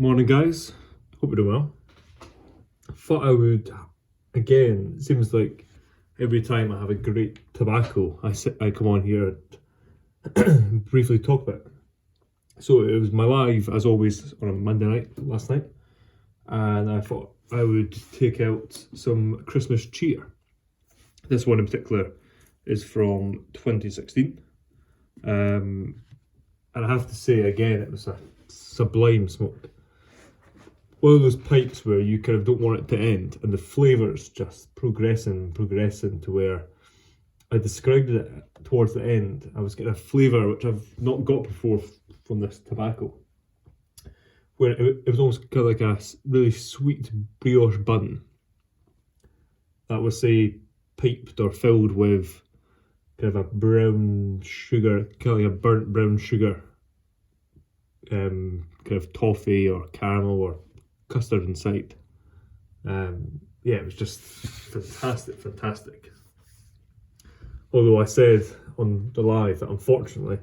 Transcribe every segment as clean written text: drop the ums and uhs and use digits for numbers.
Morning guys, hope you're doing well. Thought I would, again, it seems like every time I have a great tobacco, I come on here and briefly talk about it. So it was my live, as always, on a Monday night, last night, and I thought I would take out some Christmas cheer. This one in particular is from 2016, and I have to say again, it was a sublime smoke. One of those pipes where you kind of don't want it to end, and the flavour's just progressing to where I described it towards the end. I was getting a flavour which I've not got before from this tobacco, where it was almost kind of like a really sweet brioche bun that was, say, piped or filled with kind of a brown sugar, kind of like a burnt brown sugar, kind of toffee or caramel or custard inside. Yeah, it was just fantastic. Although I said on the live that unfortunately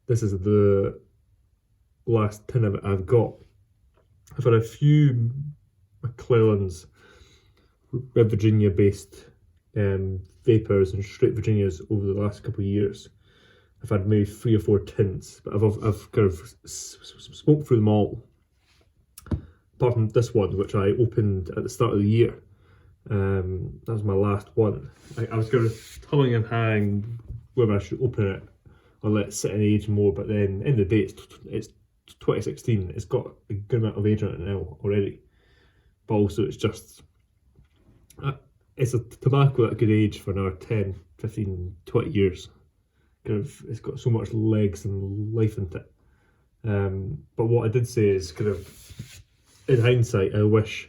this is the last tin of it I've got. I've had a few McClellands Red Virginia based vapors and straight Virginias over the last couple of years. I've had maybe 3 or 4 tins, but I've kind of smoked through them all. Apart from this one, which I opened at the start of the year. That was my last one. I was kind of humming and hawing whether I should open it or let it sit and age more, but then in the day it's 2016, it's got a good amount of age on it now already. But also it's just, it's a tobacco that could age for another 10, 15, 20 years. Kind of, it's got so much legs and life into it. But what I did say is kind of, in hindsight, I wish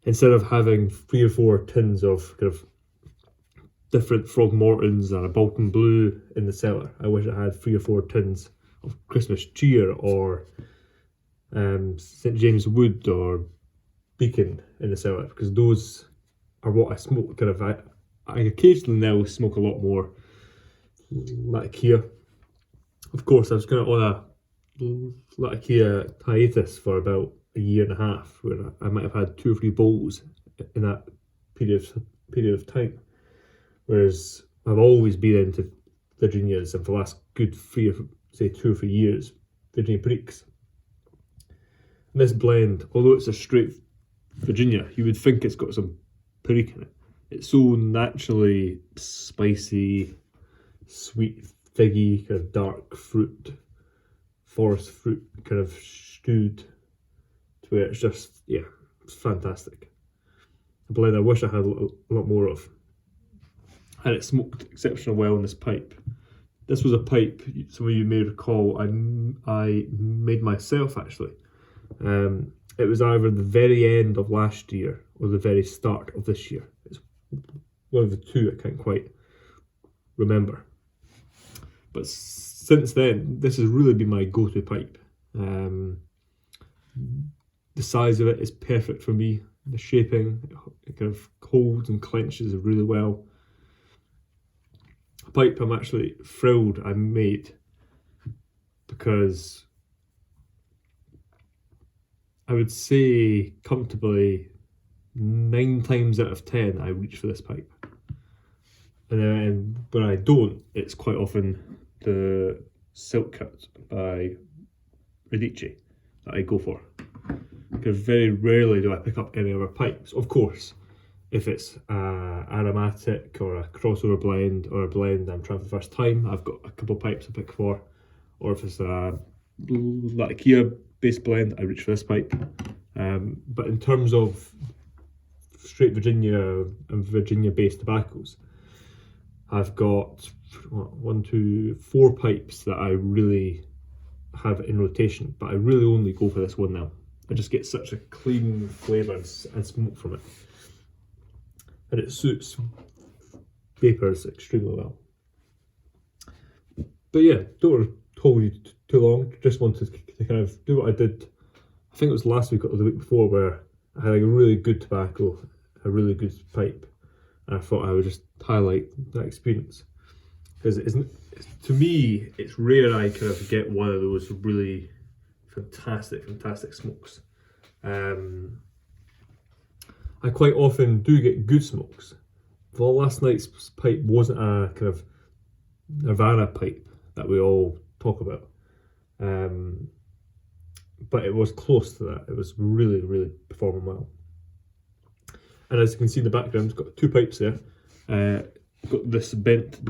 instead of having 3 or 4 tins of kind of different Frog Mortons and a Balkan Blue in the cellar, I wish I had 3 or 4 tins of Christmas cheer or St James Wood or Beacon in the cellar, because those are what I smoke. Kind of, I occasionally now smoke a lot more Latakia. Of course, I was kind of on a Latakia hiatus for about a year and a half, where I might have had 2 or 3 bowls in that period of time. Whereas I've always been into Virginias, and for the last good 2 or 3 years, Virginia Periques. And this blend, although it's a straight Virginia, you would think it's got some Perique in it. It's so naturally spicy, sweet, figgy, kind of dark fruit, forest fruit, kind of stewed, to where it's just, yeah, it's fantastic. A blend I wish I had a lot more of. And it smoked exceptionally well in this pipe. This was a pipe, some of you may recall, I made myself actually. It was either the very end of last year or the very start of this year. It's one of the two, I can't quite remember. But since then, this has really been my go-to pipe. The size of it is perfect for me. The shaping, it kind of holds and clenches really well. A pipe I'm actually thrilled I made, because I would say comfortably 9 times out of 10 I reach for this pipe. And then when I don't, it's quite often the Silk Cut by Radice that I go for. Because very rarely do I pick up any other pipes. Of course, if it's aromatic or a crossover blend or a blend I'm trying for the first time, I've got a couple of pipes to pick for. Or if it's a Latakia based blend, I reach for this pipe. But in terms of straight Virginia and Virginia based tobaccos, I've got 4 pipes that I really have in rotation, but I really only go for this one now. I just get such a clean flavour and smoke from it, and it suits vapors extremely well. But yeah, don't want to hold you too long. Just wanted to kind of do what I did, I think it was last week or the week before, where I had a really good tobacco, a really good pipe, and I thought I would just highlight that experience. Because to me, it's rare I kind of get one of those really fantastic smokes. I quite often do get good smokes. Well, last night's pipe wasn't a kind of Nirvana pipe that we all talk about, but it was close to that. It was really performing well. And as you can see in the background, it's got 2 pipes there. Got this bent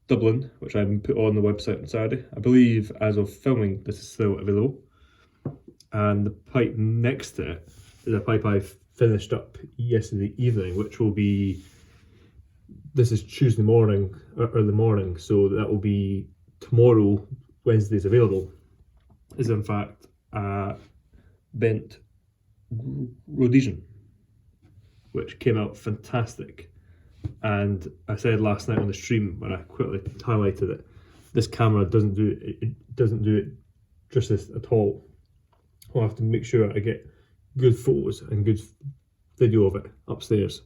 Dublin, which I put on the website on Saturday. I believe as of filming, this is still available. And the pipe next to it is a pipe I finished up yesterday evening, which will be, this is Tuesday morning, early morning, so that will be tomorrow. Wednesday's available, is in fact a bent Rhodesian, which came out fantastic. And I said last night on the stream when I quickly highlighted it, this camera doesn't do it justice at all. I'll have to make sure I get good photos and good video of it upstairs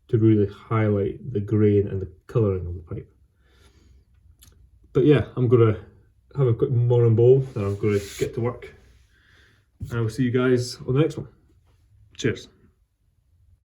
to really highlight the grain and the colouring of the pipe. But yeah, I'm gonna have a quick morning bowl and I'm gonna get to work. And I will see you guys on the next one. Cheers.